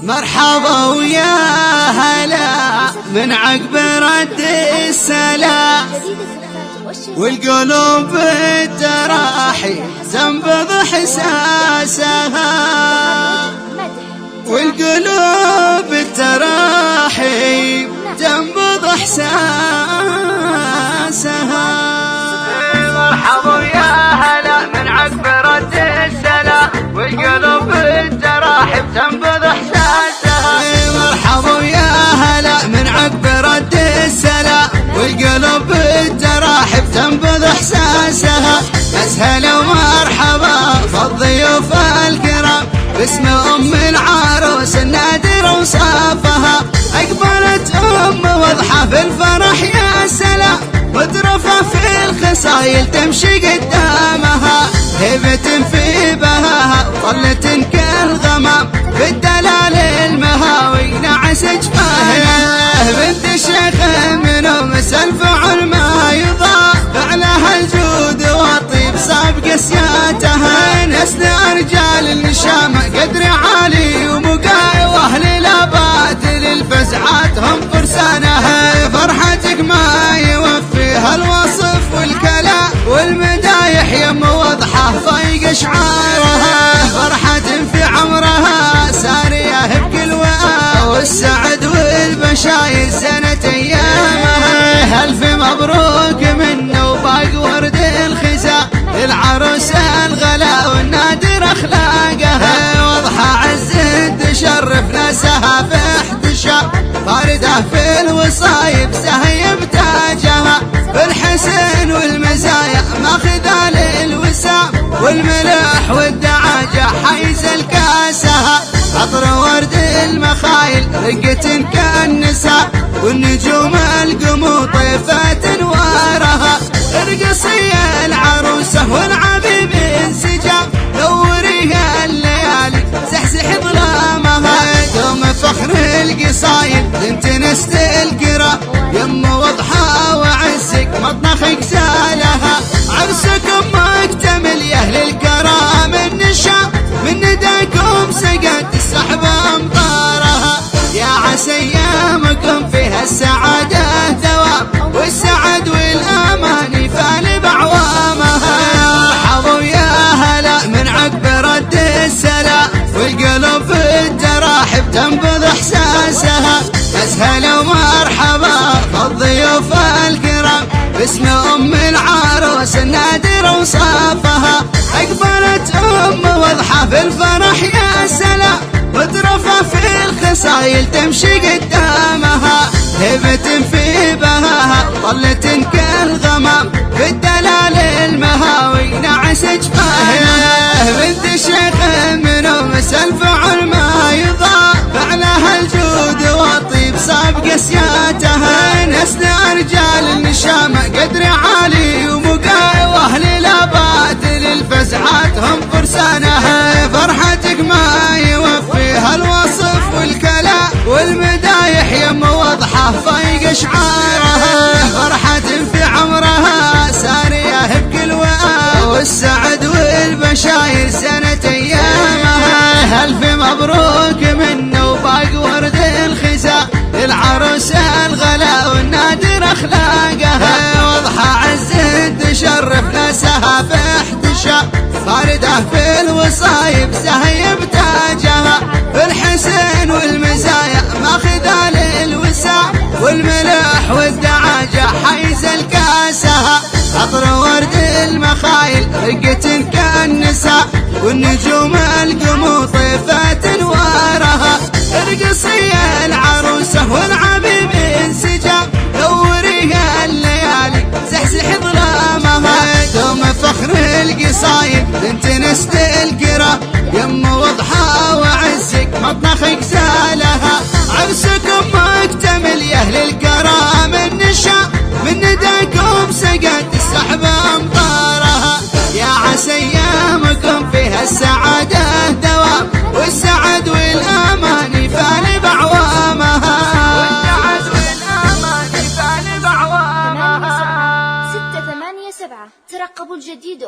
مرحبا ويا هلا من عقب رد السلام، والقلوب بالتراحي تنبض احساسها، والقلوب بالتراحي تنبض احساسها. مرحبا ويا هلا من عقب رد السلام، والقلوب بالتراحي تنبض احساسها. مرحبا ويا هلا من عقب رد السلام، والقلوب بالتراحي تنبض احساسها. اسهلا ومرحبا بالضيوف الكرام، باسم ام العروس النادر وصافها. اقبلت واضحه في الفرح يا سلام، مترفه في الخصايل تمشي قدامها. هبة في بهاها وظلة كالغمام، بالدلال المهاوي نعس جفاها. بنت الشيخ منهم الفعل ما يضاع، فعلها الجود والطيب صاب قسياتها. نسل رجال النشامة قدر عالي ومقاي، واهل الابات للفزعات هم فرسانها. فرحتك ما يوفيها الوصف والكلام، والمدايح يم واضحه فايق شعارها. فرحة في عمرها ساريه بكل وآ، والسعد والبشاير سنة ايامها. الف مبروك منه وباق ورد الخزا، العروس الغلا والنادر اخلاقها. واضحه عز تشرف ناسها في احتشام، باردة في الوصايب سهيب تاجها. بالحسن والمزايا ماخذة للوسام، والملح والدعاجة حيز الكاسها. عطر ورد المخايل رقة كالنساء، والنجوم القمو طيفة انوارها. ارقصي العروسة والعبيب انسجام، نوريها الليالي زحزح ظلامها. دوم فخر القصايد بنت نست القرى، يم واضحة وعزك مطنخك زالها. عرسكم مكتمل يا اهل الكرام النشام، من نداكم سقت السحب امطارها. يا عسى ايامكم فيها السعادة دوام، والسعد والامان يفعل بعوامها. مرحبا ويا هلا من عقب رد السلام، والقلوب بالتراحب تنبض احساسها. اسهلا ومرحبا بالضيوف الكرام، باسم ام العروس النادر وصافها. اقبلت واضحه في الفرح يا سلام، مترفه في الخصايل تمشي قدامها. هبة في بهاها وظلة كالغمام، بالدلال المهاوي نعس جفاها. بنت الشيخ منهم الفعل ما يضاع، فعلها الجود والطيب صاب قسياتها. نسل رجال النشامة قدر عالي ومقاي، واهل الابات للفزعات هم فرسانها. فرحتك ما يوفيها الوصف والكلام، والمدايح يم واضحه فايق شعارها. فرحة في عمرها ساريه بكل وآ، والسعد والبشاير سنة ايامها. الف مبروك منه وباق ورد الخزا، العروس الغلا والنادر اخلاقها. واضحه عز تشرف ناسها في احتشام، باردة في الوصايب سهيب تاجها. بالحسن والمزايا ماخذة للوسام، والملح والدعاجة حيز الكاسها. عطر ورد المخايل رقة كالنساء، والنجوم القمو طيفة انوارها. ارقصي العروسة والعبيب انسجام، نوريها الليالي زحزح ظلامها. دوم فخر القصايد بنت نست القرى، يم واضحة وعزك مطنخك زالها. عرسكم مكتمل يا اهل الكرام النشام، من نداكم سقت السحب امطارها. يا عسى ايامكم فيها السعادة دوام، والسعد والامان يفعل بعوامها. والسعد والامان يفعل بعوامها. 687 ترقبوا الجديد.